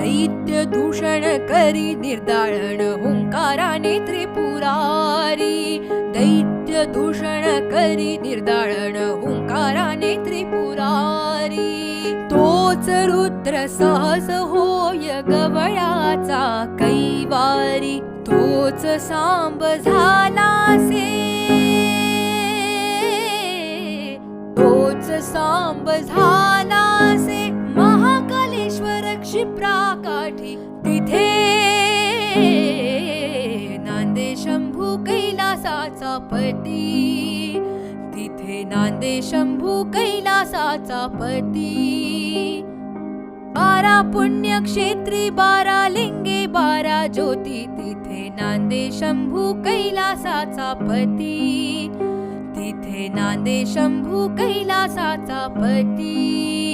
दैत्य दूषण करी निर्दाळण हुंकाराने त्रिपुरारी. दैत्य दूषण करी निर्दाळण हुंकाराने त्रिपुरारी. तोच रुद्र सहज होय गवळाचा कैवारी. तोच सांब झालासे, तोच सांब झालासे महाकालेश्वर क्षिप्राकाठी. तिथे नांदे शंभू कैलासाचा पती. तिथे नांदे शंभू कैलासाचा पती. 12 पुण्यक्षेत्री 12 लिंगे 12 ज्योती. तिथे नांदे शंभू कैलासाचा पती. तिथे नांदे शंभू कैलासाचा पती.